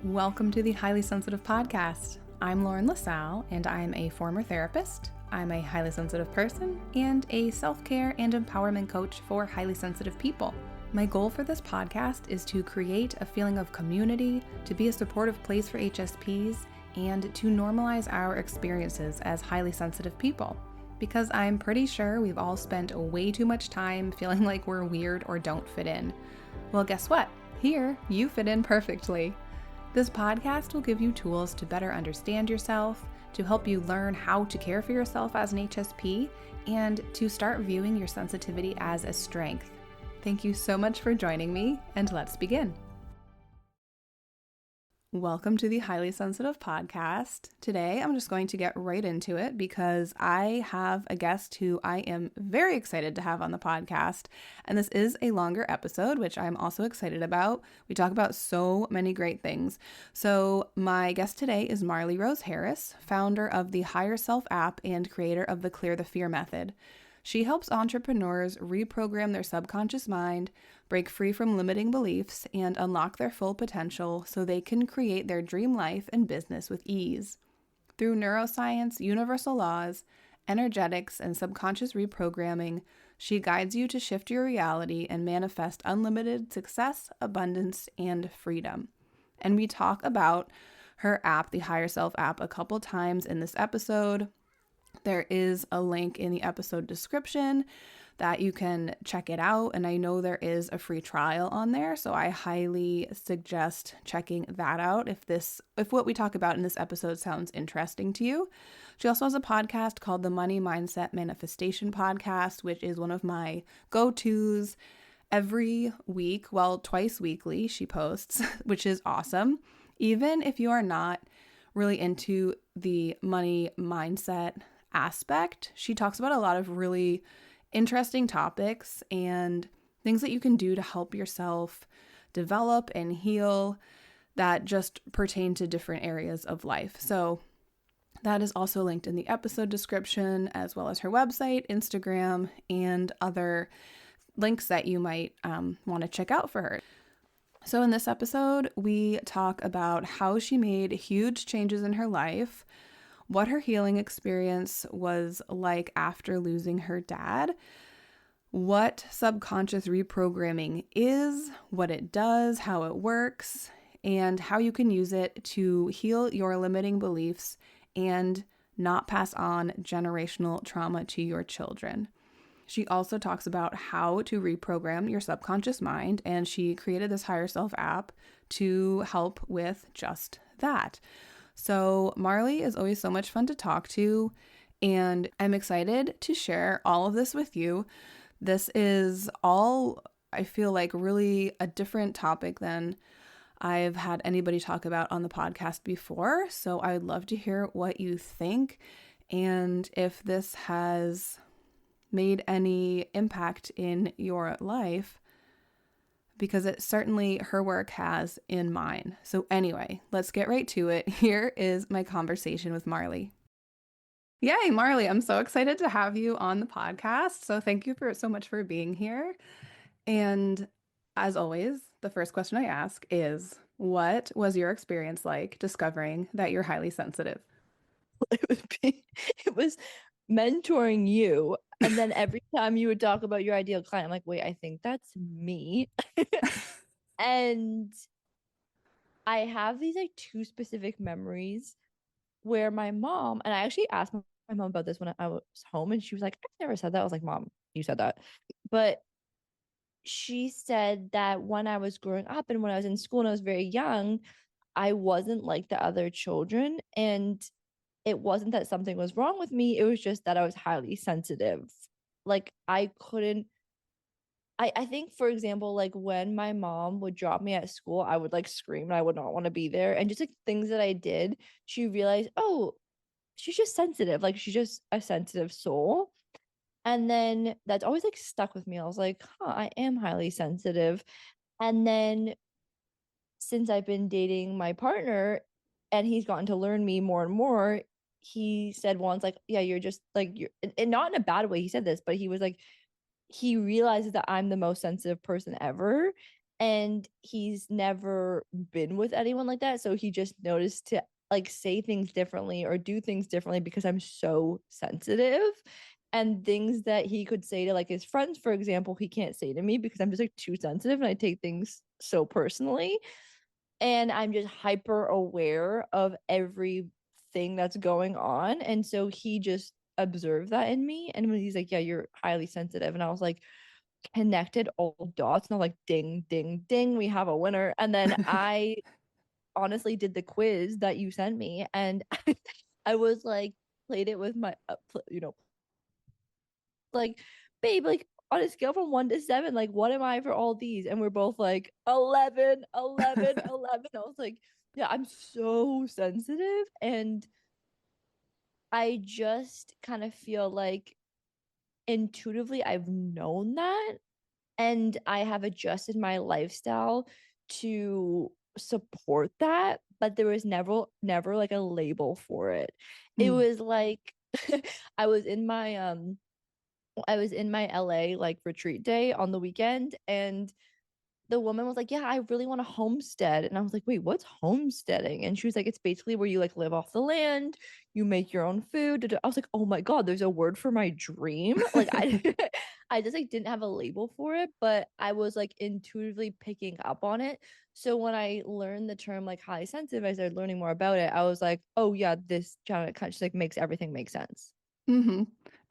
Welcome to the Highly Sensitive Podcast. I'm Lauren LaSalle, and I'm a former therapist. I'm a highly sensitive person and a self-care and empowerment coach for highly sensitive people. My goal for this podcast is to create a feeling of community, to be a supportive place for HSPs, and to normalize our experiences as highly sensitive people. Because I'm pretty sure we've all spent way too much time feeling like we're weird or don't fit in. Well, guess what? Here, you fit in perfectly. This podcast will give you tools to better understand yourself, to help you learn how to care for yourself as an HSP, and to start viewing your sensitivity as a strength. Thank you so much for joining me, and let's begin. Welcome to the Highly Sensitive Podcast. Today, I'm just going to get right into it because I have a guest who I am very excited to have on the podcast. And this is a longer episode, which I'm also excited about. We talk about so many great things. So my guest today is Marley Rose Harris, founder of the Higher Self app and creator of the Clear the Fear method. She helps entrepreneurs reprogram their subconscious mind, break free from limiting beliefs, and unlock their full potential so they can create their dream life and business with ease. Through neuroscience, universal laws, energetics, and subconscious reprogramming, she guides you to shift your reality and manifest unlimited success, abundance, and freedom. And we talk about her app, the Higher Self app, a couple times in this episode. There is a link in the episode description that you can check it out, and I know there is a free trial on there, so I highly suggest checking that out if what we talk about in this episode sounds interesting to you. She also has a podcast called the Money Mindset Manifestation Podcast, which is one of my go-tos every week, well, twice weekly she posts, which is awesome. Even if you are not really into the money mindset aspect, she talks about a lot of really interesting topics and things that you can do to help yourself develop and heal that just pertain to different areas of life. So that is also linked in the episode description, as well as her website, Instagram, and other links that you might want to check out for her. So in this episode, we talk about how she made huge changes in her life, what her healing experience was like after losing her dad, what subconscious reprogramming is, what it does, how it works, and how you can use it to heal your limiting beliefs and not pass on generational trauma to your children. She also talks about how to reprogram your subconscious mind, and she created this Higher Self app to help with just that. So Marley is always so much fun to talk to, and I'm excited to share all of this with you. This is all, I feel like, really a different topic than I've had anybody talk about on the podcast before. So I would love to hear what you think, and if this has made any impact in your life, because it certainly her work has in mine. So anyway, let's get right to it. Here is my conversation with Marley. Yay, Marley, I'm so excited to have you on the podcast. So thank you so much for being here. And as always, the first question I ask is, what was your experience like discovering that you're highly sensitive? It was mentoring you, and then every time you would talk about your ideal client, I'm like, wait, I think that's me. And I have these like two specific memories where my mom, and I actually asked my mom about this when I was home, and she was like, I've never said that. I was like, Mom, you said that. But she said that when I was growing up and when I was in school and I was very young, I wasn't like the other children. And it wasn't that something was wrong with me. It was just that I was highly sensitive. Like I think, for example, like when my mom would drop me at school, I would like scream and I would not want to be there. And just like things that I did, she realized, oh, she's just sensitive. Like she's just a sensitive soul. And then that's always like stuck with me. I was like, I am highly sensitive. And then since I've been dating my partner and he's gotten to learn me more and more, he said once, like, yeah, you're just like, you're, and not in a bad way, he said this, but he was like, he realizes that I'm the most sensitive person ever. and he's never been with anyone like that, so he just noticed to like say things differently or do things differently because I'm so sensitive. And things that he could say to like his friends, for example, he can't say to me because I'm just like too sensitive and I take things so personally. And I'm just hyper aware of everything that's going on. And so he just observed that in me. And when he's like, yeah, you're highly sensitive. And I was like, connected all dots. And I'm like, ding, ding, ding, we have a winner. And then I honestly did the quiz that you sent me. And I was like, played it with my, like, babe, like on a scale from 1 to 7, like what am I for all these? And we're both like 11, 11, 11. I was like, yeah, I'm so sensitive. And I just kind of feel like intuitively I've known that. And I have adjusted my lifestyle to support that. But there was never like a label for it. It Mm. was like I was in my I was in my LA like retreat day on the weekend, and the woman was like, "Yeah, I really want to homestead." And I was like, "Wait, what's homesteading?" And she was like, "It's basically where you like live off the land, you make your own food." I was like, "Oh my God, there's a word for my dream." Like I I just like didn't have a label for it, but I was like intuitively picking up on it. So when I learned the term like highly sensitive, I started learning more about it. I was like, "Oh yeah, this kind of just like makes everything make sense." Hmm.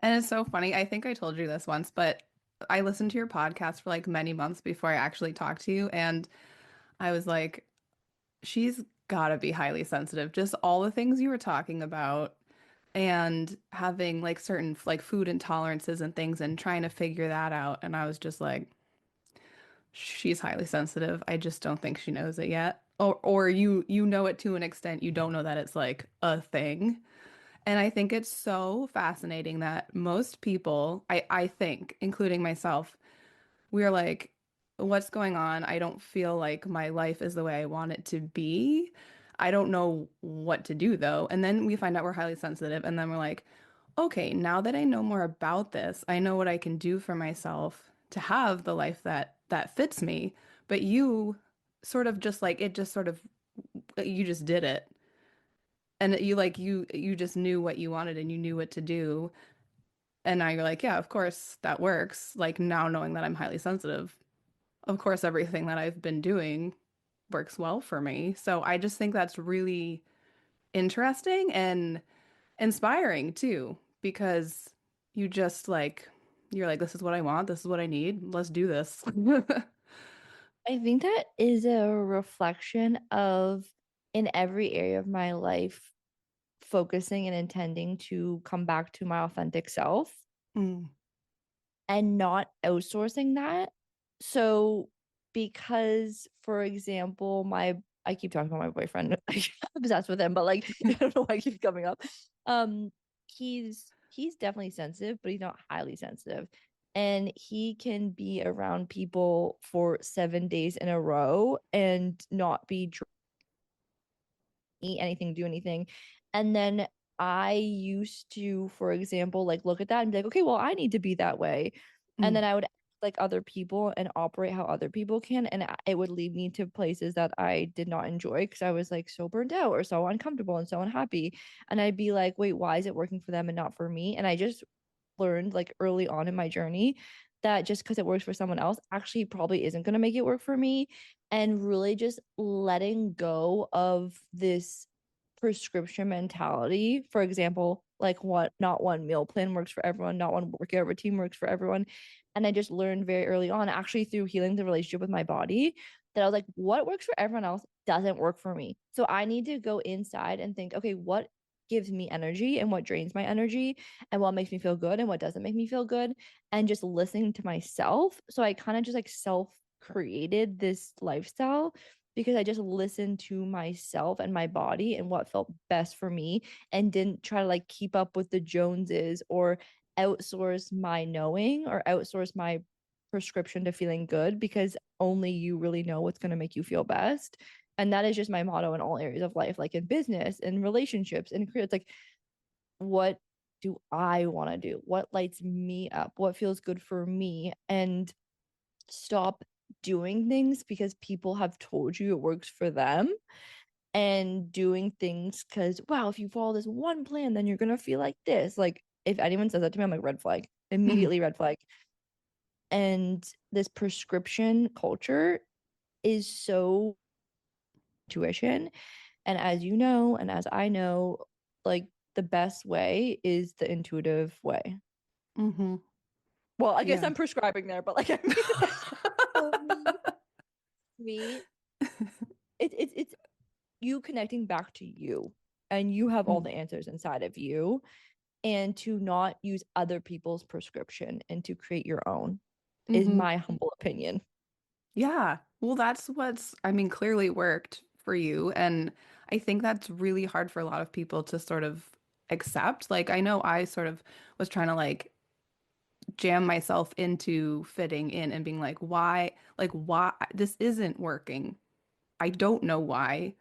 And it's so funny. I think I told you this once, but I listened to your podcast for like many months before I actually talked to you. And I was like, she's gotta be highly sensitive. Just all the things you were talking about and having like certain like food intolerances and things and trying to figure that out. And I was just like, she's highly sensitive. I just don't think she knows it yet. Or you know it to an extent. You don't know that it's like a thing. And I think it's so fascinating that most people, I think, including myself, we're like, what's going on? I don't feel like my life is the way I want it to be. I don't know what to do though. And then we find out we're highly sensitive, and then we're like, okay, now that I know more about this, I know what I can do for myself to have the life that fits me. But you sort of just like it just sort of you just did it. And you like you just knew what you wanted and you knew what to do. And now you're like, yeah, of course that works. Like now knowing that I'm highly sensitive, of course everything that I've been doing works well for me. So I just think that's really interesting and inspiring too, because you just like you're like, this is what I want, this is what I need, let's do this. I think that is a reflection of in every area of my life focusing and intending to come back to my authentic self Mm. and not outsourcing that. So, because, for example, I keep talking about my boyfriend, I'm obsessed with him, but like I don't know why I keep coming up. Um, he's definitely sensitive, but he's not highly sensitive. And he can be around people for 7 days in a row and not be eat anything, do anything. And then I used to, for example, like look at that and be like, okay, well, I need to be that way. And Mm. then I would act like other people and operate how other people can. And it would lead me to places that I did not enjoy because I was like so burned out or so uncomfortable and so unhappy. And I'd be like, wait, why is it working for them and not for me? And I just learned like early on in my journey that just because it works for someone else actually probably isn't going to make it work for me, and really just letting go of this prescription mentality. For example, like what not one meal plan works for everyone, not one workout routine works for everyone. And I just learned very early on, actually through healing the relationship with my body, that I was like, what works for everyone else doesn't work for me. So I need to go inside and think, okay, what gives me energy and what drains my energy and what makes me feel good and what doesn't make me feel good, and just listening to myself. So I kind of just like self created this lifestyle because I just listened to myself and my body and what felt best for me, and didn't try to like keep up with the Joneses or outsource my knowing or outsource my prescription to feeling good, because only you really know what's going to make you feel best. And that is just my motto in all areas of life, like in business and relationships and career. It's like, what do I want to do? What lights me up? What feels good for me? And stop doing things because people have told you it works for them, and doing things because, wow, if you follow this one plan, then you're gonna feel like this. Like, if anyone says that to me, I'm like, red flag, Mhm. immediately red flag. And this prescription culture is so intuition. And as you know, and as I know, like the best way is the intuitive way. Mhm. Well, I guess Yeah. I'm prescribing there, but like, I mean, for me, it's you connecting back to you, and you have all Mm. the answers inside of you, and to not use other people's prescription and to create your own is Mhm. my humble opinion. Yeah. Well, that's what's, I mean, clearly worked for you. And I think that's really hard for a lot of people to sort of accept. Like, I know I sort of was trying to like jam myself into fitting in and being like, why this isn't working. I don't know why,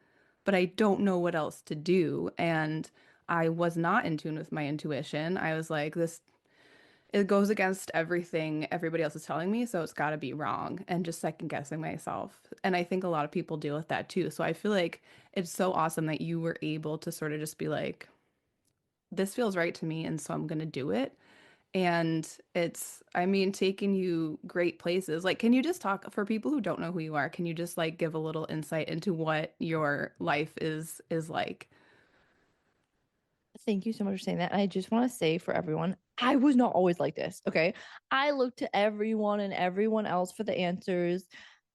but I don't know what else to do. And I was not in tune with my intuition. I was like, this it goes against everything everybody else is telling me, so it's got to be wrong, and just second guessing myself. And I think a lot of people deal with that too. So I feel like it's so awesome that you were able to sort of just be like, this feels right to me, and so I'm gonna do it. And it's, I mean, taking you great places. Like, can you just talk for people who don't know who you are? Can you just like give a little insight into what your life is like? Thank you so much for saying that. And I just want to say for everyone, I was not always like this. Okay. I looked to everyone and everyone else for the answers.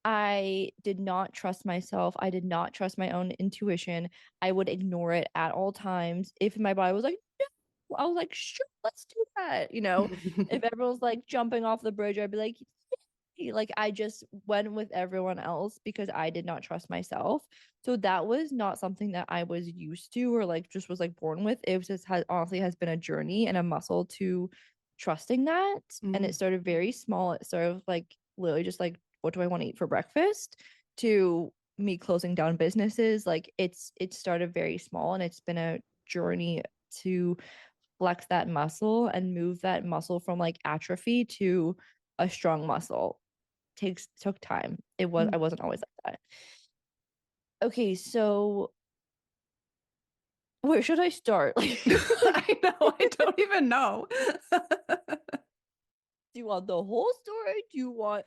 I did not trust myself. I did not trust my own intuition. I would ignore it at all times. If my body was like, no, I was like, sure, let's do that. If everyone's like jumping off the bridge, I'd be like, like I just went with everyone else because I did not trust myself. So that was not something that I was used to or like just was like born with. It was just has honestly has been a journey and a muscle to trusting that. And it Mm, started very small. It started like literally just like, what do I want to eat for breakfast? To me closing down businesses. Like it started very small, and it's been a journey to flex that muscle and move that muscle from like atrophy to a strong muscle. Took time. I mm. wasn't always like that. Okay, so where should I start? Like, I know, I don't even know. do you want the whole story? Do you want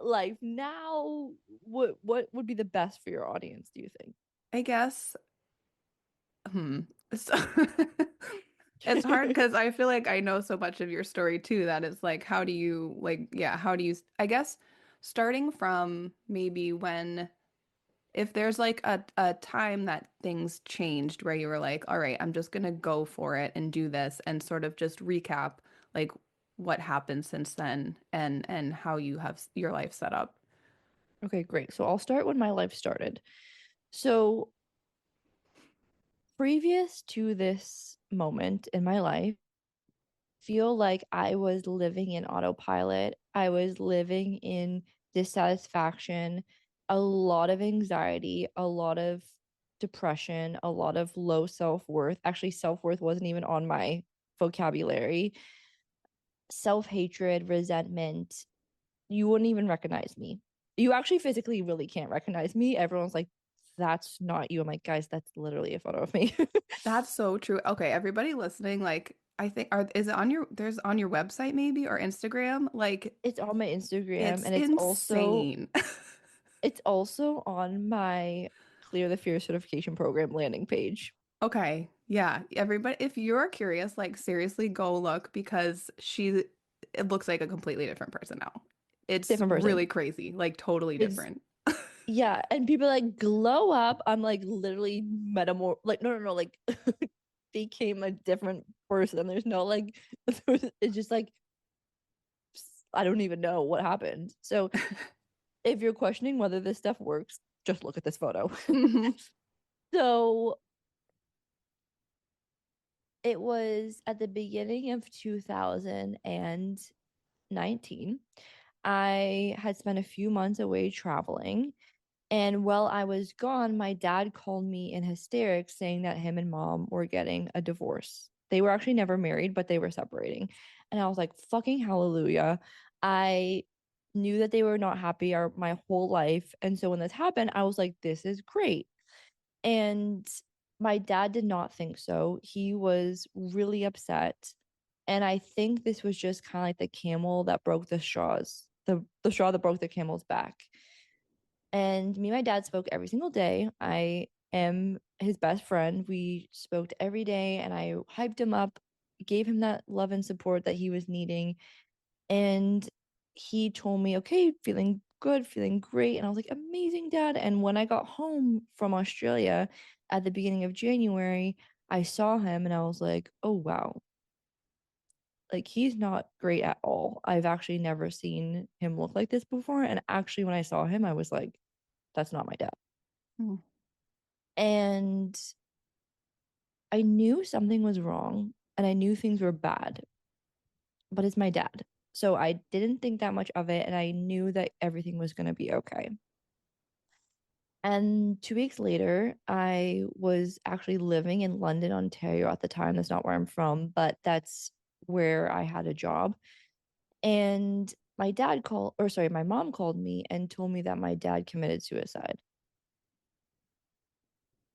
life now? What would be the best for your audience, do you think? I guess, hmm. So, it's hard because I feel like I know so much of your story too that it's like, how do you, like, yeah, how do you, I guess, starting from maybe when, if there's like a time that things changed where you were like, all right, I'm just gonna go for it and do this, and sort of just recap like what happened since then and how you have your life set up. Okay, great. So I'll start when my life started. So previous to this moment in my life, feel like I was living in autopilot. I was living in dissatisfaction, a lot of anxiety, a lot of depression, a lot of low self-worth. Actually, self-worth wasn't even on my vocabulary. Self-hatred, resentment. You wouldn't even recognize me. You actually physically really can't recognize me. Everyone's like, that's not you. I'm like, guys, that's literally a photo of me. That's so true. Okay, everybody listening, like I think is it on your there's on your website maybe or Instagram? Like It's on my Instagram, it's and insane. it's also on my Clear the Fear certification program landing page. Okay. Yeah. Everybody, if you're curious, like seriously go look because it looks like a completely different person now. It's Different person. really crazy, like totally It's different. yeah, and people like glow up. I'm like literally like no, like became a different person. There's no like it's just like I don't even know what happened. So if you're questioning whether this stuff works, just look at this photo. Hmm. So it was at the beginning of 2019. I had spent a few months away traveling. And while I was gone, my dad called me in hysterics saying that him and mom were getting a divorce. They were actually never married, but they were separating. And I was like, fucking hallelujah. I knew that they were not happy my whole life. And so when this happened, I was like, this is great. And my dad did not think so. He was really upset. And I think this was just kind of like the camel that broke the straws, the straw that broke the camel's back. And me and my dad spoke every single day. I am his best friend. We spoke every day and I hyped him up, gave him that love and support that he was needing. And he told me, okay, feeling good, feeling great. And I was like, amazing, dad. And when I got home from Australia at the beginning of January, I saw him and I was like, oh, wow. Like, he's not great at all. I've actually never seen him look like this before. And actually, when I saw him, I was like, that's not my dad. Mm. And I knew something was wrong and I knew things were bad, but it's my dad. So I didn't think that much of it and I knew that everything was going to be okay. And 2 weeks later, I was actually living in London, Ontario at the time. That's not where I'm from, but that's where I had a job. And my mom called me and told me that my dad committed suicide.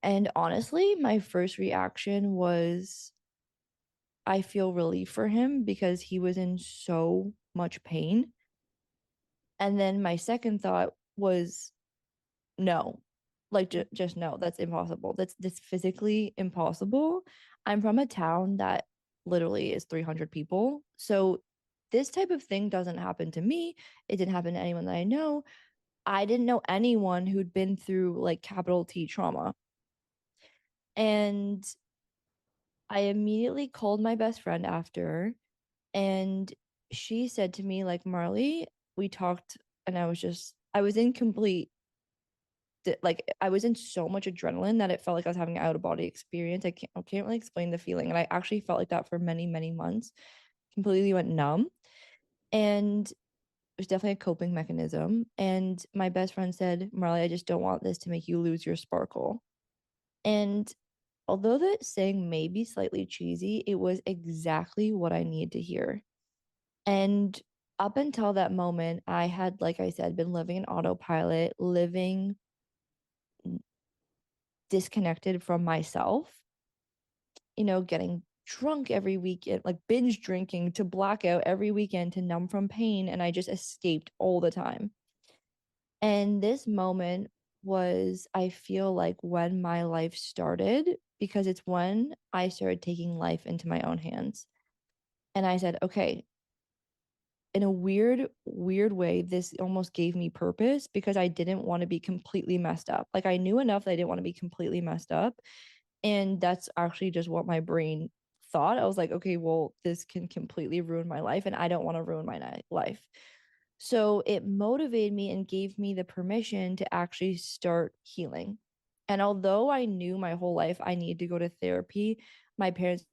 And honestly, my first reaction was I feel relief for him because he was in so much pain. And then my second thought was no, like just no, that's impossible. That's physically impossible. I'm from a town that literally is 300 people. So this type of thing doesn't happen to me. It didn't happen to anyone that I know. I didn't know anyone who'd been through like capital T trauma. And I immediately called my best friend after, and she said to me, like, Marley, we talked, and I was in complete, like, I was in so much adrenaline that it felt like I was having an out of body experience. I can't really explain the feeling. And I actually felt like that for many, many months, completely went numb. And it was definitely a coping mechanism. And my best friend said, Marley, I just don't want this to make you lose your sparkle. And although that saying may be slightly cheesy, it was exactly what I needed to hear. And up until that moment, I had, like I said, been living in autopilot, living disconnected from myself, getting drunk every weekend, like binge drinking to blackout every weekend to numb from pain. And I just escaped all the time. And this moment was, I feel like, when my life started, because it's when I started taking life into my own hands. And I said, okay, in a weird way, this almost gave me purpose because I didn't want to be completely messed up. Like, I knew enough that I didn't want to be completely messed up. And that's actually just what my brain thought. I was like, okay, well, this can completely ruin my life, and I don't want to ruin my life. So it motivated me and gave me the permission to actually start healing. And although I knew my whole life I needed to go to therapy, my parents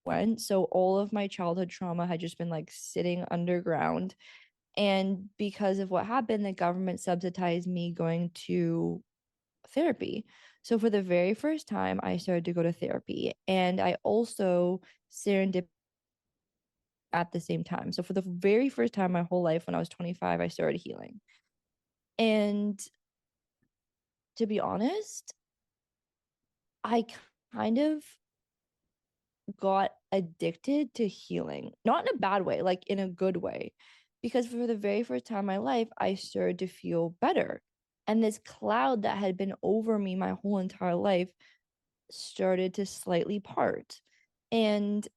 went. So all of my childhood trauma had just been like sitting underground. And because of what happened, the government subsidized me going to therapy. So for the very first time, I started to go to therapy. And I also serendipity at the same time. So for the very first time my whole life when I was 25, I started healing. And to be honest, I kind of got addicted to healing, not in a bad way, like in a good way. Because for the very first time in my life, I started to feel better. And this cloud that had been over me my whole entire life started to slightly part. And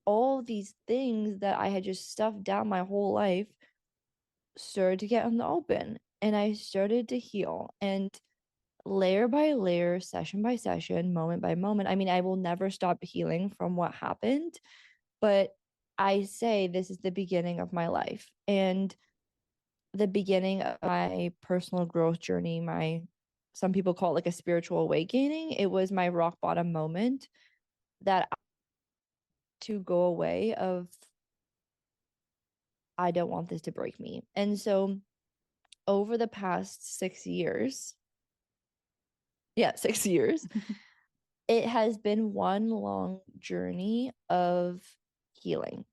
all these things that I had just stuffed down my whole life started to get on the open. And I started to heal. And layer by layer, session by session, moment by moment. I mean, I will never stop healing from what happened, but I say this is the beginning of my life and the beginning of my personal growth journey. Some people call it like a spiritual awakening. It was my rock bottom moment that to go away of I don't want this to break me. And so over the past 6 years, yeah, 6 years, it has been one long journey of healing.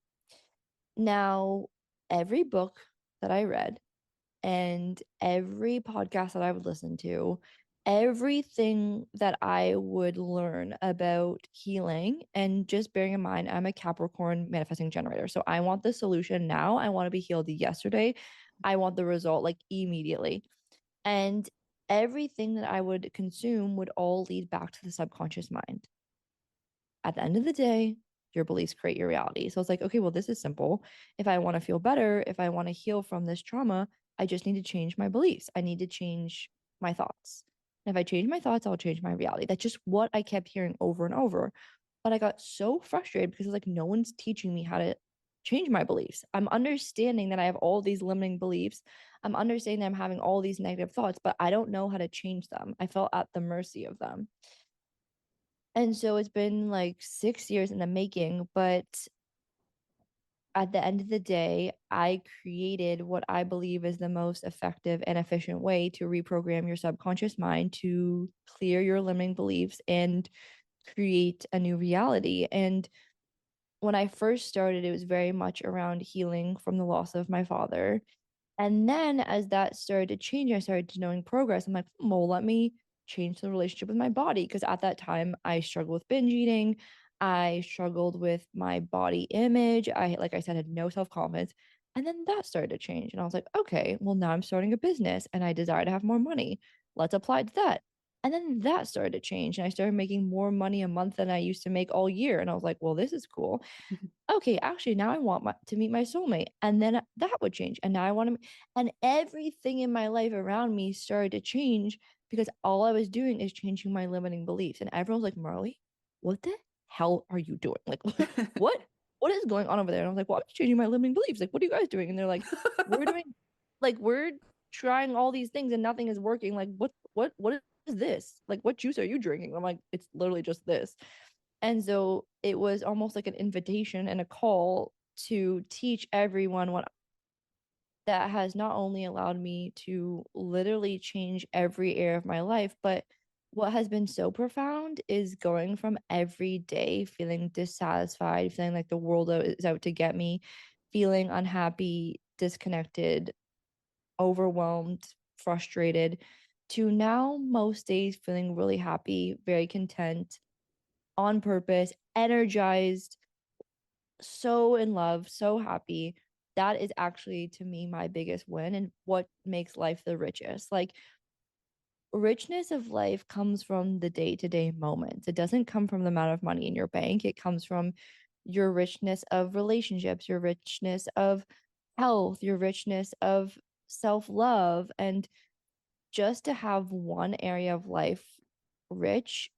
Now, every book that I read and every podcast that I would listen to, everything that I would learn about healing, and just bearing in mind, I'm a Capricorn manifesting generator. So I want the solution now. I want to be healed yesterday. I want the result like immediately. And everything that I would consume would all lead back to the subconscious mind. At the end of the day, your beliefs create your reality. So it's like, okay, well, this is simple. If I want to feel better, if I want to heal from this trauma, I just need to change my beliefs. I need to change my thoughts. And if I change my thoughts, I'll change my reality. That's just what I kept hearing over and over. But I got so frustrated because it's like no one's teaching me how to change my beliefs. I'm understanding that I have all these limiting beliefs. I'm understanding that I'm having all these negative thoughts, but I don't know how to change them. I felt at the mercy of them. And so it's been like 6 years in the making, but at the end of the day, I created what I believe is the most effective and efficient way to reprogram your subconscious mind to clear your limiting beliefs and create a new reality. And when I first started, it was very much around healing from the loss of my father. And then as that started to change, I started to knowing progress. I'm like, well, let me change the relationship with my body. Because at that time, I struggled with binge eating. I struggled with my body image. Like I said, had no self-confidence. And then that started to change. And I was like, okay, well, now I'm starting a business and I desire to have more money. Let's apply to that. And then that started to change. And I started making more money a month than I used to make all year. And I was like, well, this is cool. Okay, actually, now I want to meet my soulmate. And then that would change. And now I want to, and everything in my life around me started to change because all I was doing is changing my limiting beliefs. And everyone's like, Marley, what the hell are you doing? Like, what, what is going on over there? And I was like, well, I'm just changing my limiting beliefs. Like, what are you guys doing? And they're we're doing, we're trying all these things and nothing is working. Like, what is this? Like, what juice are you drinking? I'm like, it's literally just this. And so it was almost like an invitation and a call to teach everyone what that has not only allowed me to literally change every area of my life, but what has been so profound is going from every day feeling dissatisfied, feeling like the world is out to get me, feeling unhappy, disconnected, overwhelmed, frustrated, to now most days feeling really happy, very content, on purpose, energized, so in love, so happy. That is actually to me my biggest win and what makes life the richest. Like richness of life comes from the day-to-day moments. It doesn't come from the amount of money in your bank. It comes from your richness of relationships, your richness of health, your richness of self-love, and just to have one area of life rich,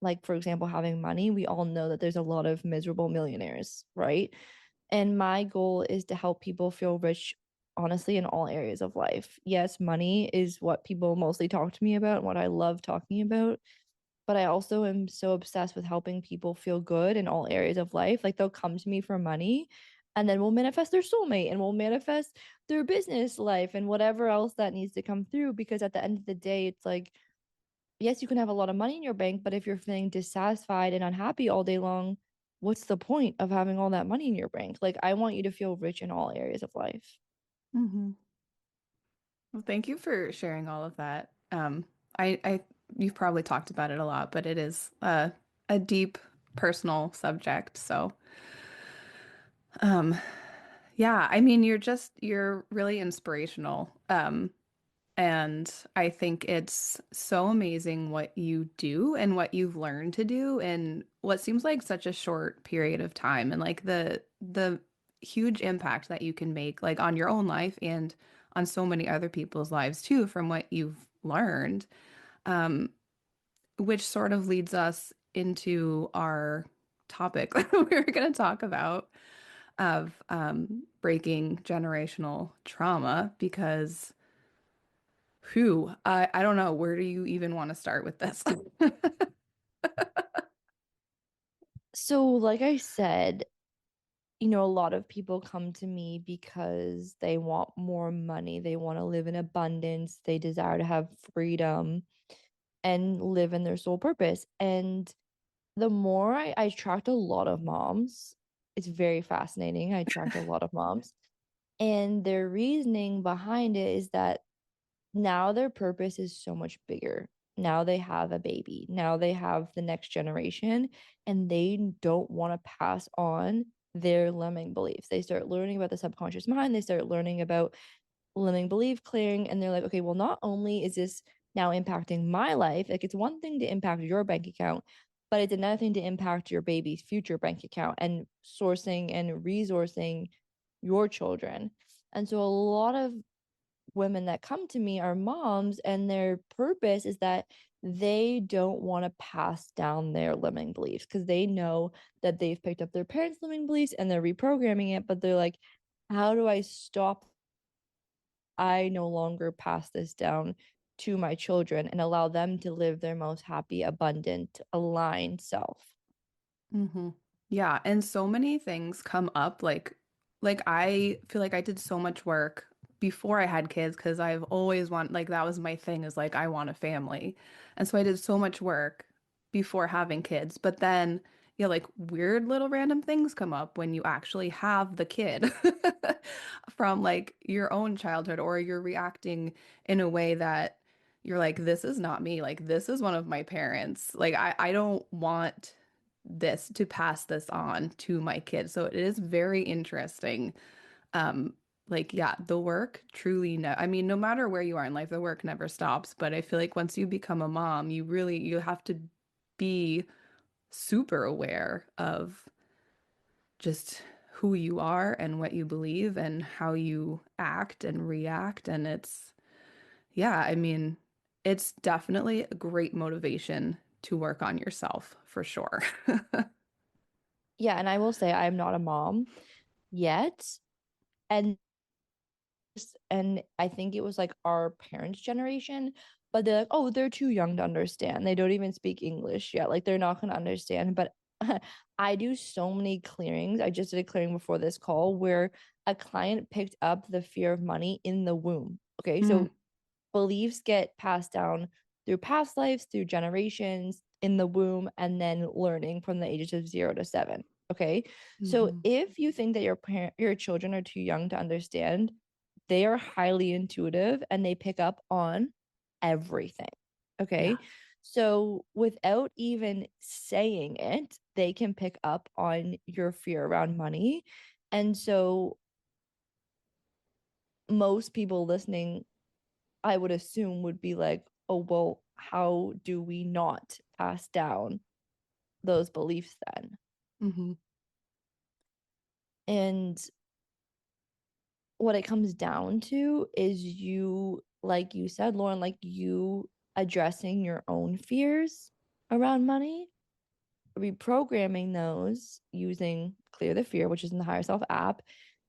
like for example having money, we all know that there's a lot of miserable millionaires, right? And my goal is to help people feel rich, honestly, in all areas of life. Yes, money is what people mostly talk to me about and what I love talking about, but I also am so obsessed with helping people feel good in all areas of life. Like they'll come to me for money and then we'll manifest their soulmate and we'll manifest their business life and whatever else that needs to come through, because at the end of the day it's like, yes, you can have a lot of money in your bank, but if you're feeling dissatisfied and unhappy all day long, what's the point of having all that money in your bank? Like, I want you to feel rich in all areas of life. Hmm. Well, thank you for sharing all of that. You've probably talked about it a lot, but it is a deep personal subject. So, um, yeah, I mean, you're really inspirational. And I think it's so amazing what you do and what you've learned to do in what seems like such a short period of time, and like the huge impact that you can make like on your own life and on so many other people's lives too from what you've learned. Um, which sort of leads us into our topic that we were going to talk about of breaking generational trauma, because whew, I don't know. Where do you even want to start with this? So, like I said, you know, a lot of people come to me because they want more money, they want to live in abundance, they desire to have freedom and live in their soul purpose. And the more I attract a lot of moms, it's very fascinating. I attract a lot of moms. And their reasoning behind it is that now their purpose is so much bigger. Now they have a baby. Now they have the next generation, and they don't want to pass on their limiting beliefs. They start learning about the subconscious mind. They start learning about limiting belief clearing, and they're like, okay, well, not only is this now impacting my life, like it's one thing to impact your bank account, but it's another thing to impact your baby's future bank account and sourcing and resourcing your children. And so a lot of women that come to me are moms, and their purpose is that they don't want to pass down their limiting beliefs because they know that they've picked up their parents' limiting beliefs and they're reprogramming it, but they're like, how do I stop? I no longer pass this down to my children and allow them to live their most happy, abundant, aligned self. Mm-hmm. Yeah, and so many things come up like I feel like I did so much work before I had kids because I've always want like that was my thing is like I want a family. And so I did so much work before having kids. But then yeah, like weird little random things come up when you actually have the kid from like your own childhood or you're reacting in a way that you're like, this is not me. Like this is one of my parents. Like I don't want this to pass this on to my kids. So it is very interesting. Um, like yeah, the work truly no I mean, no matter where you are in life, the work never stops. But I feel like once you become a mom, you have to be super aware of just who you are and what you believe and how you act and react. And it's yeah, I mean, it's definitely a great motivation to work on yourself for sure. Yeah, and I will say I'm not a mom yet. And I think it was like our parents' generation, but they're like, oh, they're too young to understand. They don't even speak English yet. Like they're not going to understand. But I do so many clearings. I just did a clearing before this call where a client picked up the fear of money in the womb. Okay. Mm, So beliefs get passed down through past lives, through generations in the womb, and then learning from the ages of 0 to 7. Okay. So mhm. if you think that your children are too young to understand, they are highly intuitive and they pick up on everything. Yeah. Okay. So without even saying it, they can pick up on your fear around money. And so most people listening, I would assume, would be like, oh, well, how do we not pass down those beliefs then? Hmm. And what it comes down to is like you said, Lauren, like you addressing your own fears around money, reprogramming those using Clear the Fear, which is in the Higher Self app,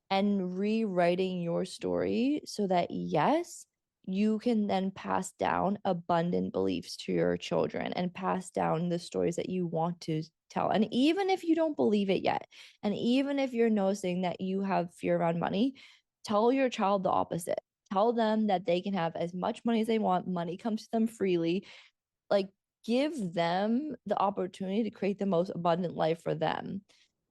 and rewriting your story so that, yes, you can then pass down abundant beliefs to your children and pass down the stories that you want to tell. And even if you don't believe it yet, and even if you're noticing that you have fear around money, tell your child the opposite. Tell them that they can have as much money as they want, money comes to them freely. Like, give them the opportunity to create the most abundant life for them.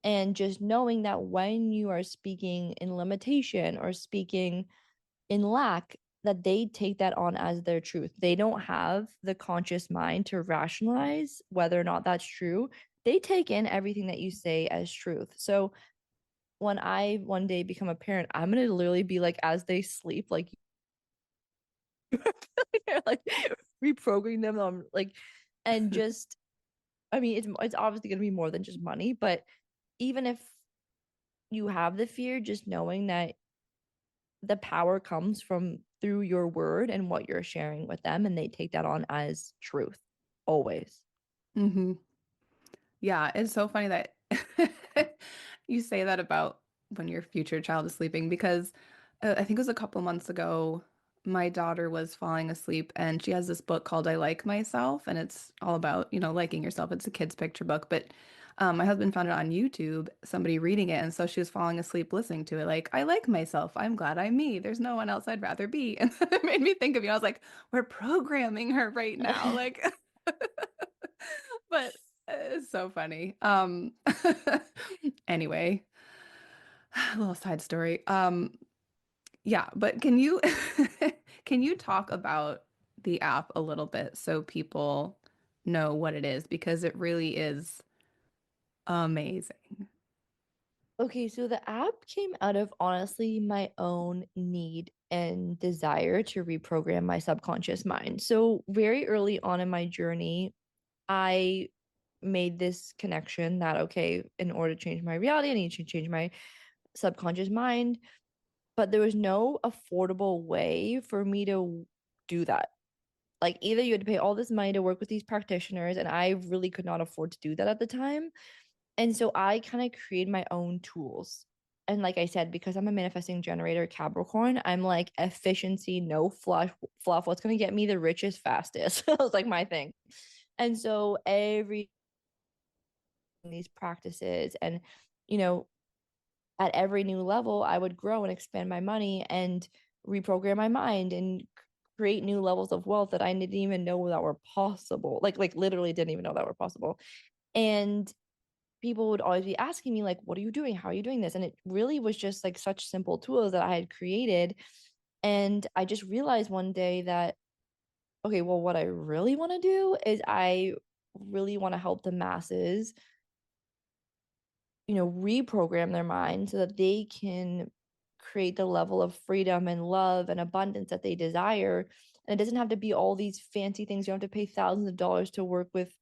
And just knowing that when you are speaking in limitation or speaking in lack, that they take that on as their truth. They don't have the conscious mind to rationalize whether or not that's true. They take in everything that you say as truth. So when I one day become a parent, I'm gonna literally be like, as they sleep, like like reprogramming them like, and just, I mean, it's obviously going to be more than just money, but even if you have the fear, just knowing that the power comes from through your word and what you're sharing with them, and they take that on as truth always. Hmm. Yeah, it's so funny that you say that about when your future child is sleeping because I think it was a couple months ago, my daughter was falling asleep and she has this book called I Like Myself and it's all about, liking yourself. It's a kid's picture book, but my husband found it on YouTube, somebody reading it, and so she was falling asleep listening to it, like, I like myself. I'm glad I'm me. There's no one else I'd rather be. And it made me think of you. I was like, we're programming her right now. Like but it's so funny. Anyway, a little side story. Yeah, but can you can you talk about the app a little bit so people know what it is because it really is amazing. Okay, so the app came out of honestly my own need and desire to reprogram my subconscious mind. So, very early on in my journey, I made this connection that, okay, in order to change my reality, I need to change my subconscious mind. But there was no affordable way for me to do that. Like, either you had to pay all this money to work with these practitioners, and I really could not afford to do that at the time. And so I kind of created my own tools. And like I said, because I'm a manifesting generator Capricorn, I'm like efficiency, no fluff. What's going to get me the richest fastest? That was like my thing. And so every these practices and you know at every new level I would grow and expand my money and reprogram my mind and create new levels of wealth that I didn't even know that were possible. Like literally didn't even know that were possible. And people would always be asking me like, what are you doing, how are you doing this? And it really was just like such simple tools that I had created. And I just realized one day that, okay, well, what I really want to do is I really want to help the masses, reprogram their mind so that they can create the level of freedom and love and abundance that they desire. And it doesn't have to be all these fancy things. You don't have to pay thousands of dollars to work with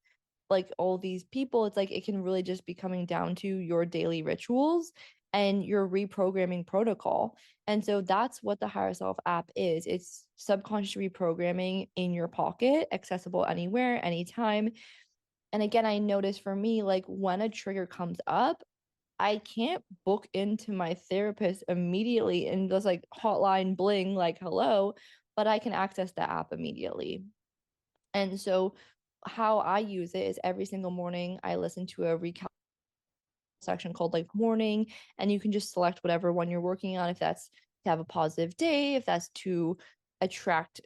like all these people. It's like it can really just be coming down to your daily rituals and your reprogramming protocol. And so that's what the Higher Self app is. It's subconscious reprogramming in your pocket, accessible anywhere, anytime. And again, I notice for me, like when a trigger comes up, I can't book into my therapist immediately and just like hotline bling, like hello, but I can access the app immediately. And so how I use it is every single morning I listen to a recap section called like morning, and you can just select whatever one you're working on, if that's to have a positive day, if that's to attract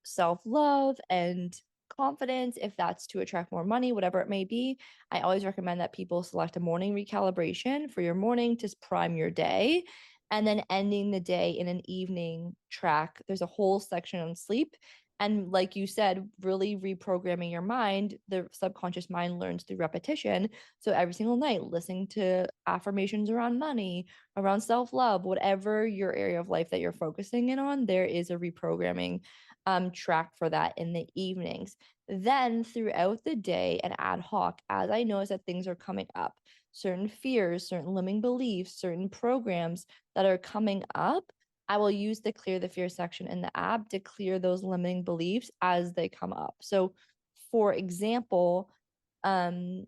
self love and confidence, if that's to attract more money, whatever it may be. I always recommend that people select a morning recalibration for your morning to prime your day. And then ending the day in an evening track. There's a whole section on sleep. And like you said, really reprogramming your mind, the subconscious mind learns through repetition. So every single night, listening to affirmations around money, around self love, whatever your area of life that you're focusing in on, there is a reprogramming track for that in the evenings. Then throughout the day and ad hoc, as I notice that things are coming up, certain fears, certain limiting beliefs, certain programs that are coming up, I will use the clear the fear section in the app to clear those limiting beliefs as they come up. So, for example, um,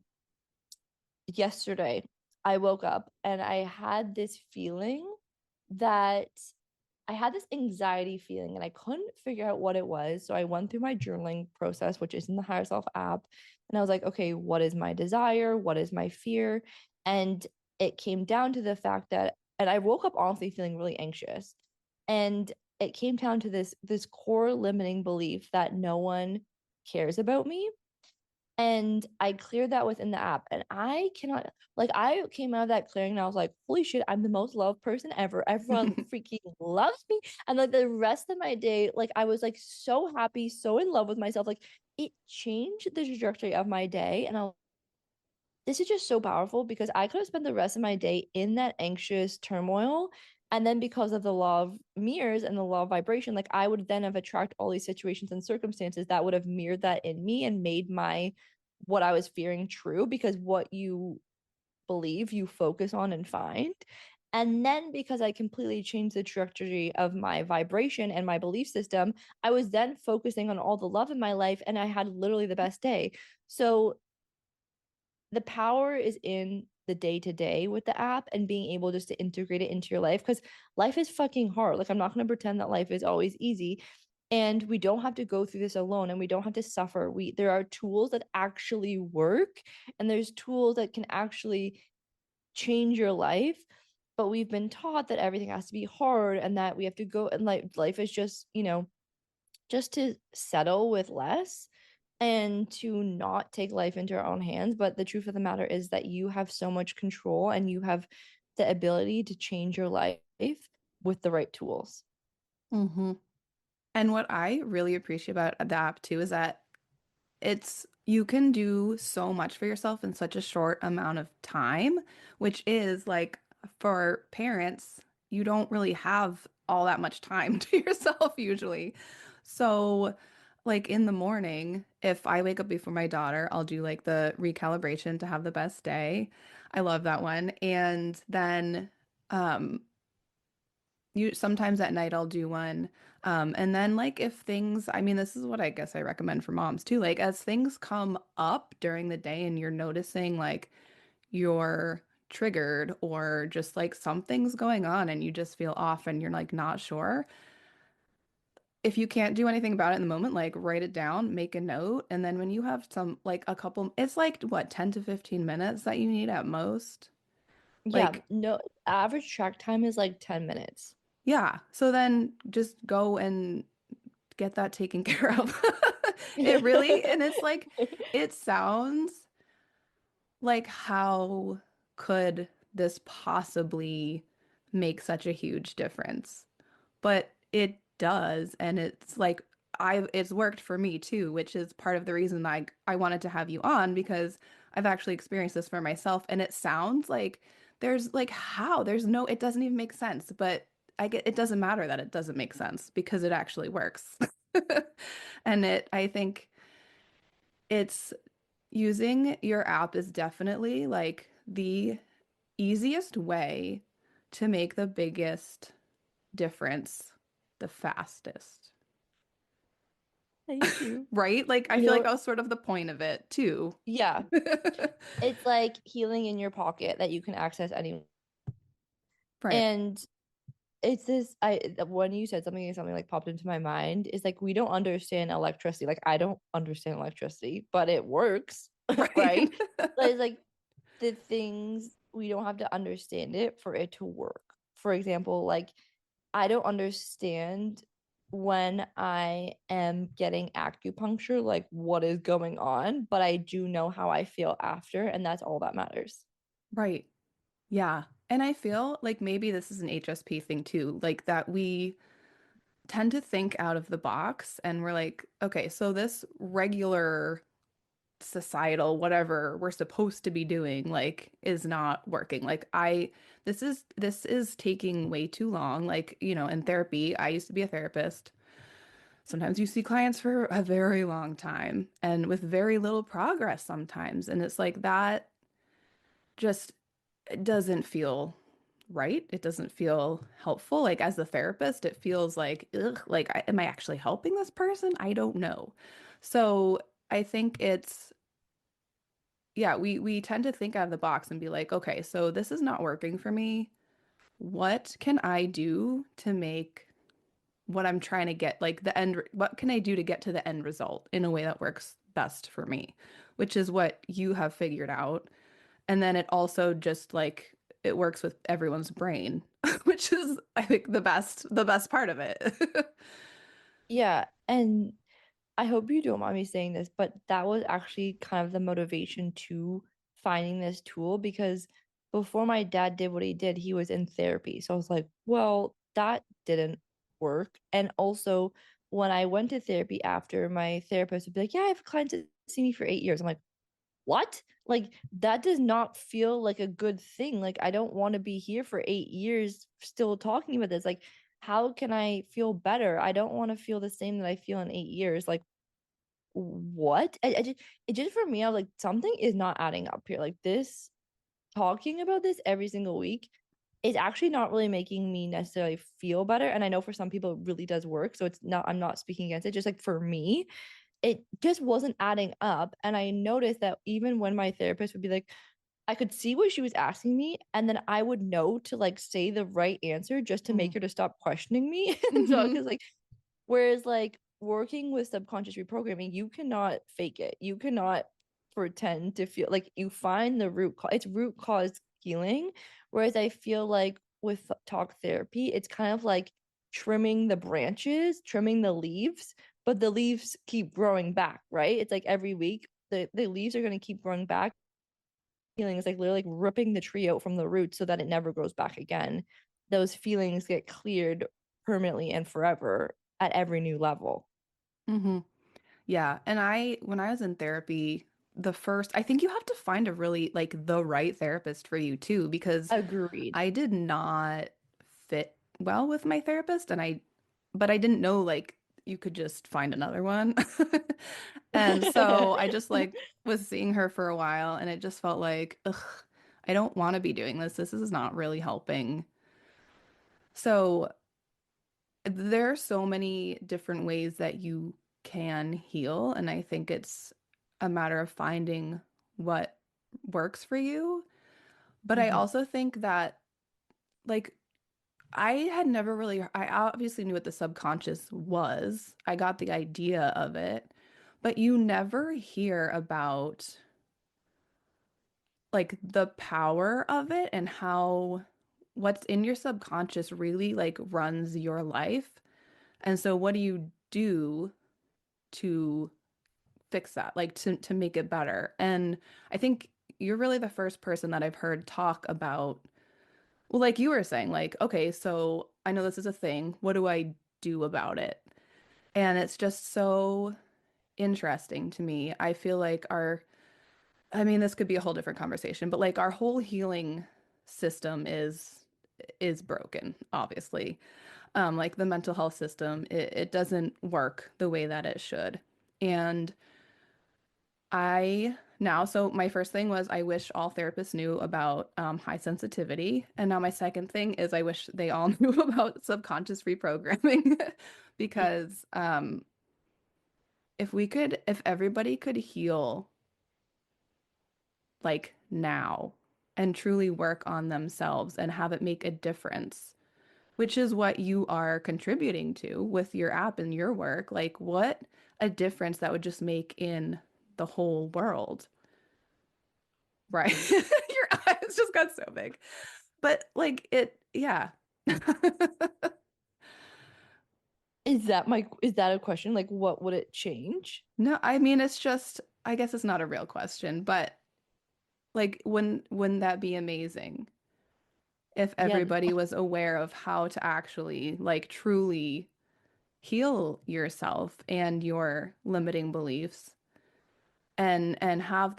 yesterday I woke up and I had this feeling that I had this anxiety feeling and I couldn't figure out what it was. So I went through my journaling process, which is in the Higher Self app. And I was like, okay, what is my desire? What is my fear? And it came down to the fact that, and I woke up honestly feeling really anxious. And it came down to this core limiting belief that no one cares about me, and I cleared that within the app. And I cannot, like, I came out of that clearing and I was like, holy shit, I'm the most loved person ever. Everyone freaking loves me. And like the rest of my day, like, I was like so happy, so in love with myself. Like, it changed the trajectory of my day. And this is just so powerful because I could have spent the rest of my day in that anxious turmoil. And then because of the law of mirrors and the law of vibration, like I would then have attracted all these situations and circumstances that would have mirrored that in me and made my what I was fearing true, because what you believe you focus on and find. And then because I completely changed the trajectory of my vibration and my belief system, I was then focusing on all the love in my life and I had literally the best day. So the power is in the day to day with the app and being able just to integrate it into your life, because life is fucking hard. Like, I'm not going to pretend that life is always easy, and we don't have to go through this alone and we don't have to suffer. There are tools that actually work, and there's tools that can actually change your life. But we've been taught that everything has to be hard and that we have to go, and like life is just, just to settle with less and to not take life into our own hands. But the truth of the matter is that you have so much control and you have the ability to change your life. with the right tools. Mm-hmm. And what I really appreciate about the app too is that you can do so much for yourself in such a short amount of time, which is like for parents, you don't really have all that much time to yourself usually. So, like in the morning, if I wake up before my daughter, I'll do like the recalibration to have the best day. I love that one. And then um you sometimes at night I'll do one. And then like if things, I mean, this is what I guess I recommend for moms too. Like as things come up during the day and you're noticing like you're triggered or just like something's going on and you just feel off and you're like not sure. If you can't do anything about it in the moment, like write it down, make a note, and then when you have some like a couple, it's like what, 10 to 15 minutes that you need at most. Yeah, Like, no, average track time is like 10 minutes. yeah. So then just go and get that taken care of. It really, and it's like, it sounds like how could this possibly make such a huge difference? But it does, and it's like it's worked for me too, which is part of the reason I wanted to have you on because I've actually experienced this for myself, and it sounds like there's like how there's no it doesn't even make sense, but I get it doesn't matter that it doesn't make sense because it actually works. And I think it's using your app is definitely like the easiest way to make the biggest difference the fastest. Thank you. Right? Like I You feel like know, that was sort of the point of it too. yeah, it's like healing in your pocket that you can access any. Right. And it's this, I when you said something like popped into my mind is like we don't understand electricity. Like I don't understand electricity, but it works, Right. right? But it's like the things we don't have to understand it for it to work. For example, like I don't understand when I am getting acupuncture, like what is going on, but I do know how I feel after, and that's all that matters. Right. Yeah. And I feel like maybe this is an HSP thing too, like that we tend to think out of the box and we're like, okay, so this regular societal whatever we're supposed to be doing like is not working. Like this is taking way too long. Like, in therapy, I used to be a therapist. Sometimes you see clients for a very long time and with very little progress sometimes. And it's like that just doesn't feel right. It doesn't feel helpful. Like as the therapist, it feels like, ugh, like, am I actually helping this person? I don't know. So I think yeah, we tend to think out of the box and be like, okay, so this is not working for me. What can I do to make what I'm trying to get, like what can I do to get to the end result in a way that works best for me, which is what you have figured out. And then it also just like it works with everyone's brain, which is I think the best part of it. Yeah, and I hope you don't mind me saying this, but that was actually kind of the motivation to finding this tool because before my dad did what he did, he was in therapy. So I was like, well, that didn't work. And also, when I went to therapy after, my therapist would be like, yeah, I have clients that see me for 8 years. I'm like, what? Like, that does not feel like a good thing. Like, I don't want to be here for 8 years still talking about this. Like, how can I feel better? I don't want to feel the same that I feel in 8 years. Like, what? It just for me, I was like, something is not adding up here. Like this, talking about this every single week is actually not really making me necessarily feel better. And I know for some people it really does work. So it's not, I'm not speaking against it. Just like for me, it just wasn't adding up. And I noticed that even when my therapist would be like, I could see what she was asking me, and then I would know to like say the right answer just to make Mm. her to stop questioning me. And so, Hmm. because like whereas like working with subconscious reprogramming, you cannot fake it. You cannot pretend to feel like you find the root cause. It's root cause healing. Whereas I feel like with talk therapy, it's kind of like trimming the branches, trimming the leaves, but the leaves keep growing back, right? It's like every week the leaves are going to keep growing back. Healing is like literally like ripping the tree out from the roots so that it never grows back again. those feelings get cleared permanently and forever at every new level. Hmm. Yeah. And when I was in therapy, I think you have to find a really like the right therapist for you too, because Agreed. I did not fit well with my therapist but I didn't know like you could just find another one. And so I just like was seeing her for a while and it just felt like, ugh, I don't want to be doing this. This is not really helping. So there are so many different ways that you can heal, and I think it's a matter of finding what works for you. But I Mhm. also think that like I obviously knew what the subconscious was. I got the idea of it, but you never hear about like the power of it and how what's in your subconscious really like runs your life. And so what do you do to fix that, like to make it better? And I think you're really the first person that I've heard talk about, well, like you were saying, like, okay, so I know this is a thing. What do I do about it? And it's just so interesting to me. I feel like I mean, this could be a whole different conversation, but like our whole healing system is broken, obviously. Like the mental health system, it doesn't work the way that it should. And so my first thing was I wish all therapists knew about high sensitivity. And now my second thing is I wish they all knew about subconscious reprogramming because if everybody could heal like now and truly work on themselves and have it make a difference, which is what you are contributing to with your app and your work, like what a difference that would just make in the whole world. Right. Your eyes just got so big. But like yeah. Is that a question? Like what would it change? No, I mean it's just I guess it's not a real question, but like wouldn't that be amazing if Yeah, everybody was aware of how to actually like truly heal yourself and your limiting beliefs and have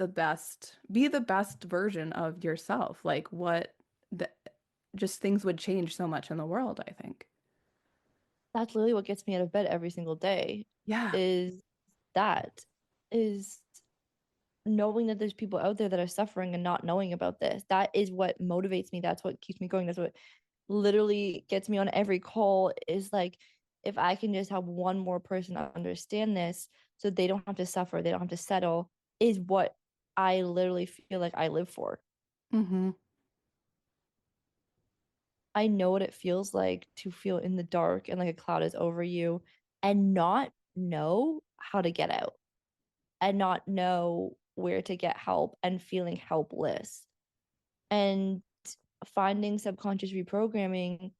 be the best version of yourself. Like what the just things would change so much in the world, I think. that's literally what gets me out of bed every single day Yeah. is that is knowing that there's people out there that are suffering and not knowing about this. That is what motivates me. That's what keeps me going. That's what literally gets me on every call is like if I can just help one more person understand this so they don't have to suffer, they don't have to settle, is what I literally feel like I live for. Mm-hmm. I know what it feels like to feel in the dark and like a cloud is over you and not know how to get out and not know where to get help and feeling helpless. And finding subconscious reprogramming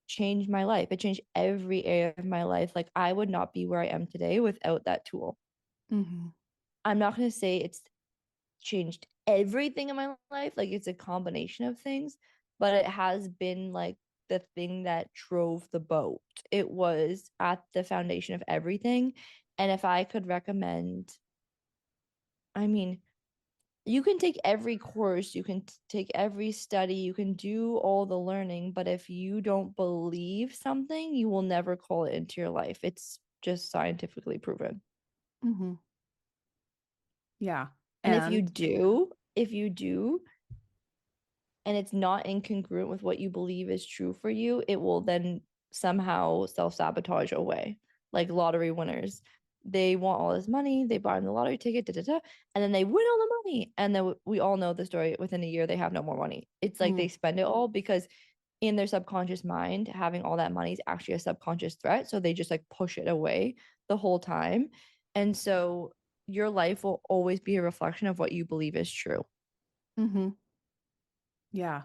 changed my life. It changed every area of my life. Like I would not be where I am today without that tool. Mm-hmm. I'm not going to say it's changed everything in my life. Like it's a combination of things, but it has been like the thing that drove the boat. It was at the foundation of everything. And if I could recommend, I mean, you can take every course, you can take every study, you can do all the learning, but if you don't believe something, you will never call it into your life. It's just scientifically proven. Mm-hmm. Yeah. And And if you do, and it's not incongruent with what you believe is true for you, it will then somehow self-sabotage away. Like lottery winners. They want all this money, they buy the lottery ticket, da, da, da, and then they win all the money. And then we all know the story within a year, they have no more money. It's like mm, they spend it all because in their subconscious mind, having all that money is actually a subconscious threat. So they just like push it away the whole time. And so your life will always be a reflection of what you believe is true. mm-hmm. Yeah.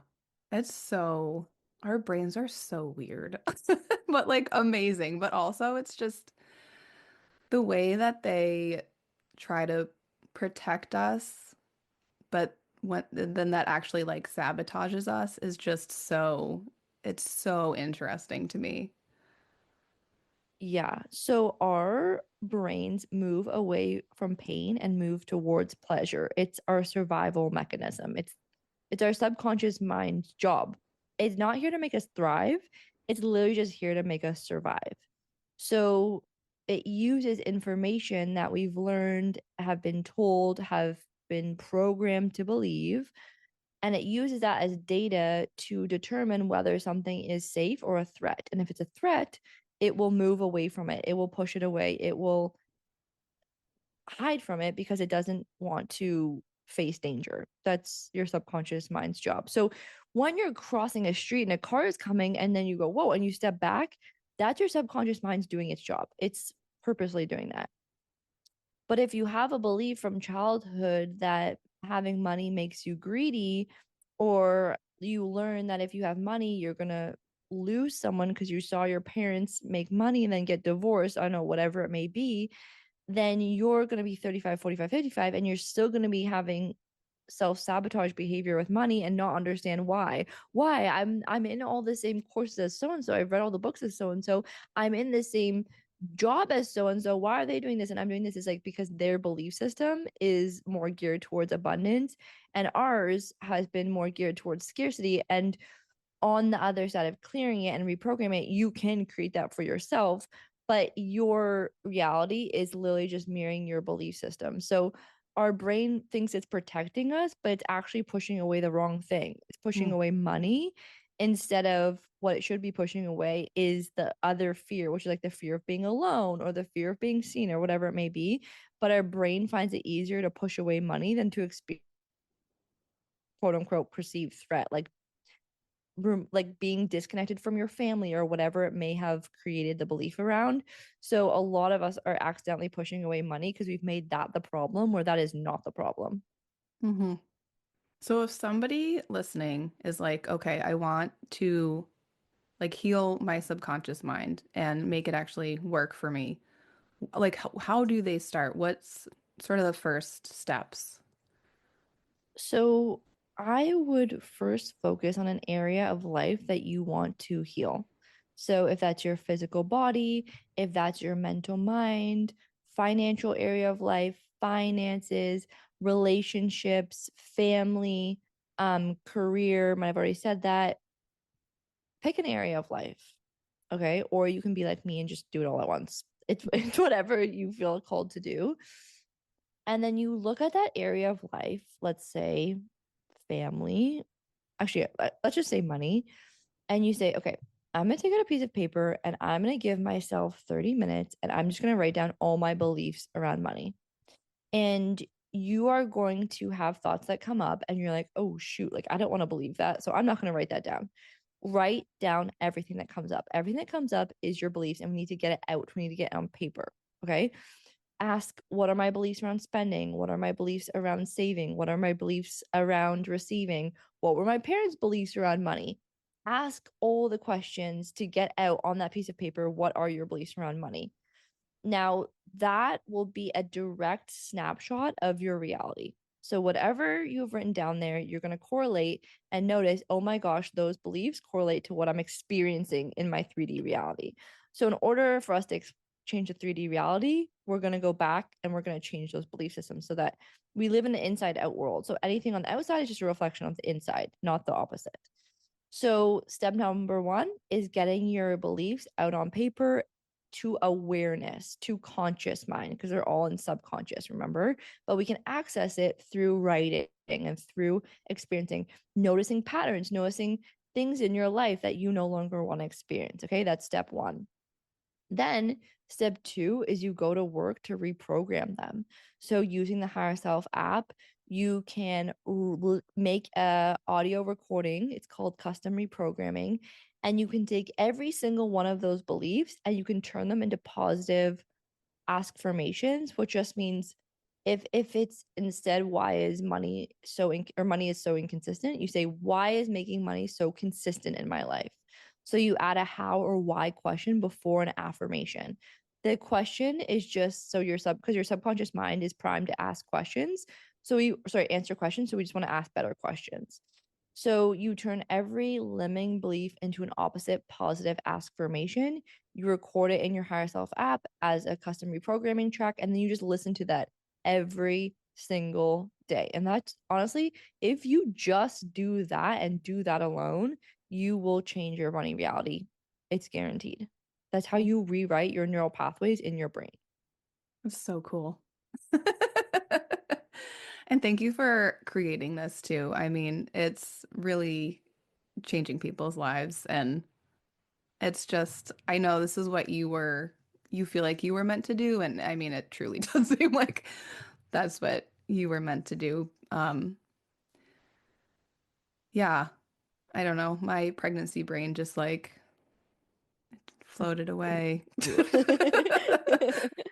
It's so our brains are so weird. But like amazing. But also it's just the way that they try to protect us, but when then that actually like sabotages us is just so. It's so interesting to me. Yeah. So our brains move away from pain and move towards pleasure. It's our survival mechanism. It's our subconscious mind's job. It's not here to make us thrive. It's literally just here to make us survive. So it uses information that we've learned, have been told, have been programmed to believe, and it uses that as data to determine whether something is safe or a threat. And if it's a threat, it will move away from it. It will push it away. It will hide from it because it doesn't want to face danger. That's your subconscious mind's job. So when you're crossing a street and a car is coming and then you go, whoa, and you step back, that's your subconscious mind's doing its job. It's purposely doing that. But if you have a belief from childhood that having money makes you greedy, or you learn that if you have money, you're going to lose someone because you saw your parents make money and then get divorced, I don't know, whatever it may be, then you're going to be 35, 45, 55, and you're still going to be having self-sabotage behavior with money and not understand why I'm in all the same courses as so and so, I've read all the books as so and so, I'm in the same job as so and so, why are they doing this and I'm doing this? Is like because their belief system is more geared towards abundance and ours has been more geared towards scarcity. And on the other side of clearing it and reprogramming it, you can create that for yourself, but your reality is literally just mirroring your belief system. So our brain thinks it's protecting us, but it's actually pushing away the wrong thing. It's pushing Mm. away money instead of what it should be pushing away is the other fear, which is like the fear of being alone or the fear of being seen or whatever it may be. But our brain finds it easier to push away money than to experience quote unquote perceived threat, like being disconnected from your family or whatever it may have created the belief around. So a lot of us are accidentally pushing away money because we've made that the problem where that is not the problem. Hmm. So if somebody listening is like, okay, I want to like heal my subconscious mind and make it actually work for me, like how do they start? What's sort of the first steps? So I would first focus on an area of life that you want to heal. So if that's your physical body, if that's your mental mind, financial area of life, finances, relationships, family, career, I've already said that. Pick an area of life, okay? Or you can be like me and just do it all at once. It's whatever you feel called to do. And then you look at that area of life, let's say family, actually, let's just say money. And you say, okay, I'm going to take out a piece of paper and I'm going to give myself 30 minutes and I'm just going to write down all my beliefs around money. And you are going to have thoughts that come up and you're like, oh, shoot, like I don't want to believe that. So I'm not going to write that down. Write down everything that comes up. Everything that comes up is your beliefs and we need to get it out. We need to get it on paper. Okay. Ask, what are my beliefs around spending? What are my beliefs around saving? What are my beliefs around receiving? What were my parents' beliefs around money? Ask all the questions to get out on that piece of paper. What are your beliefs around money? Now, that will be a direct snapshot of your reality. So, whatever you've written down there, you're going to correlate and notice, oh my gosh, those beliefs correlate to what I'm experiencing in my 3D reality. So, in order for us to change the 3D reality, we're going to go back and we're going to change those belief systems so that we live in the inside out world. So, anything on the outside is just a reflection of the inside, not the opposite. So, step number one is getting your beliefs out on paper to awareness, to conscious mind, because they're all in subconscious, remember? But we can access it through writing and through experiencing, noticing patterns, noticing things in your life that you no longer want to experience. Okay, that's step one. Then step two is you go to work to reprogram them. So using the Higher Self app, you can make a audio recording. It's called custom reprogramming. And you can take every single one of those beliefs and you can turn them into positive ask formations, which just means if it's instead why is money so or money is so inconsistent, you say why is making money so consistent in my life. So you add a how or why question before an affirmation. The question is just so because your subconscious mind is primed to ask questions. So we answer questions. So we just want to ask better questions. So you turn every limiting belief into an opposite positive affirmation. You record it in your higher self app as a custom reprogramming track, and then you just listen to that every single day. And that's honestly, if you just do that and do that alone, you will change your money reality. It's guaranteed. That's how you rewrite your neural pathways in your brain. It's so cool. And thank you for creating this too. I mean, it's really changing people's lives. And it's just, I know this is what you feel like you were meant to do. And I mean, it truly does seem like that's what you were meant to do. Yeah, I don't know. My pregnancy brain just like floated Thank away. you.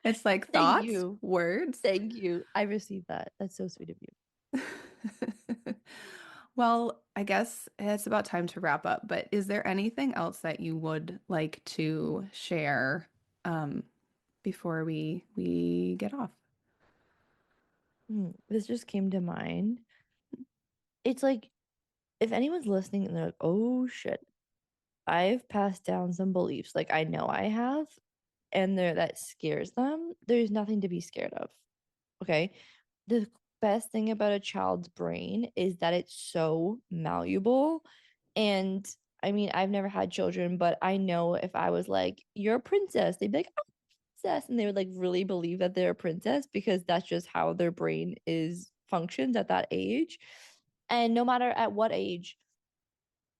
It's like Thank thoughts, you. words. Thank you. I received that. That's so sweet of you. Well, I guess it's about time to wrap up, but is there anything else that you would like to share um, before we get off? This just came to mind. It's like if anyone's listening and they're like, "Oh shit, I've passed down some beliefs, like I know I have," and that scares them, there's nothing to be scared of. Okay. The best thing about a child's brain is that it's so malleable. And I mean, I've never had children, but I know if I was like, "You're a princess," they'd be like, "I'm a princess." And they would like really believe that they're a princess because that's just how their brain is functions at that age. And no matter at what age,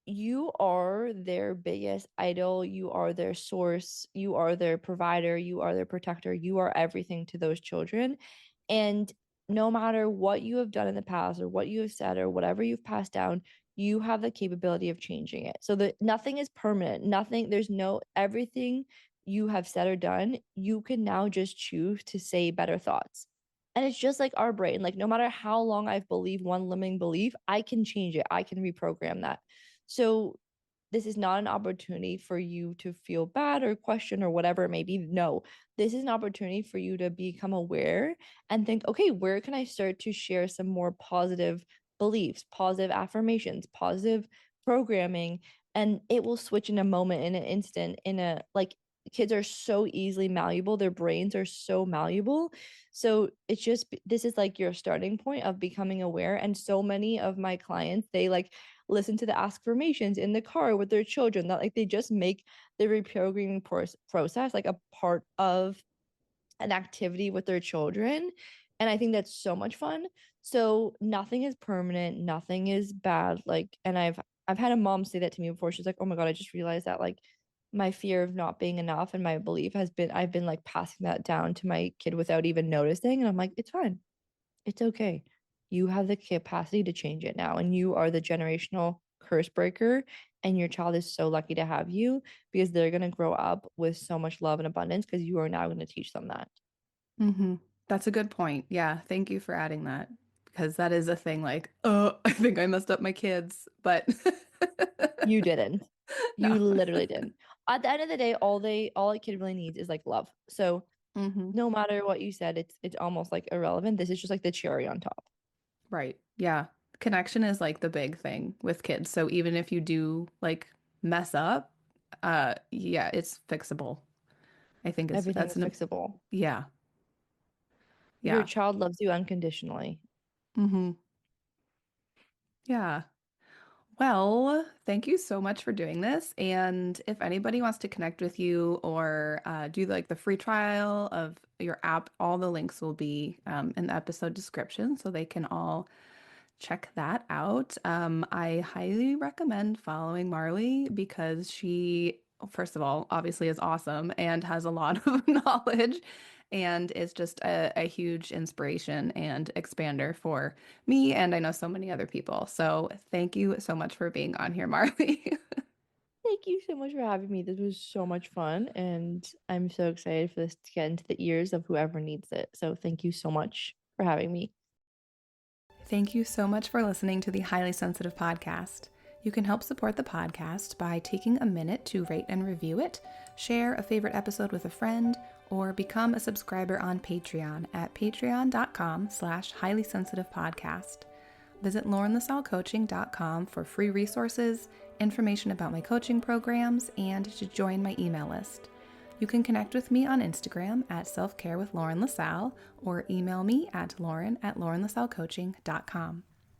you are their biggest idol. You are their source. You are their provider. You are their protector. You are everything to those children. And no matter what you have done in the past or what you have said or whatever you've passed down, you have the capability of changing it. So that nothing is permanent. Nothing, there's no, everything you have said or done, you can now just choose to say better thoughts. And it's just like our brain. Like, no matter how long I've believed one limiting belief, I can change it. I can reprogram that. So this is not an opportunity for you to feel bad or question or whatever it may be. No, this is an opportunity for you to become aware and think, okay, where can I start to share some more positive beliefs, positive affirmations, positive programming? And it will switch in a moment, in an instant, in a like kids are so easily malleable, their brains are so malleable. So it's just this is like your starting point of becoming aware. And so many of my clients, they like listen to the affirmations in the car with their children, that like they just make the reprogramming process like a part of an activity with their children. And I think that's so much fun. So nothing is permanent, nothing is bad. Like, and I've had a mom say that to me before. She's like, "Oh my God, I just realized that like my fear of not being enough and my belief has been I've been like passing that down to my kid without even noticing." And I'm like, it's fine. It's okay. You have the capacity to change it now, and you are the generational curse breaker. And your child is so lucky to have you because they're going to grow up with so much love and abundance because you are now going to teach them that. Hmm. That's a good point. Yeah, thank you for adding that because that is a thing like, oh, I think I messed up my kids, but You didn't. no. You literally didn't. At the end of the day, all a kid really needs is like love. So Hmm. no matter what you said, it's almost like irrelevant. This is just like the cherry on top. Right. Yeah. Connection is like the big thing with kids. So even if you do like mess up, yeah, it's fixable. I think it's Everything that's is an fixable. yeah. Your Yeah. child loves you unconditionally. Hmm. Yeah. Well, thank you so much for doing this. And if anybody wants to connect with you or do like the free trial of your app, all the links will be in the episode description so they can all check that out. I highly recommend following Marley because she, first of all, obviously is awesome and has a lot of knowledge and is just a huge inspiration and expander for me. And I know so many other people. So thank you so much for being on here, Marley. Thank you so much for having me. This was so much fun, and I'm so excited for this to get into the ears of whoever needs it. So, thank you so much for having me. Thank you so much for listening to the Highly Sensitive Podcast. You can help support the podcast by taking a minute to rate and review it, share a favorite episode with a friend, or become a subscriber on Patreon at patreon.com/highlysensitivepodcast. Visit laurenlassalcoaching.com for free resources, information about my coaching programs, and to join my email list. You can connect with me on Instagram at selfcarewithlaurenlassalle or email me at lauren@laurenlassalcoaching.com.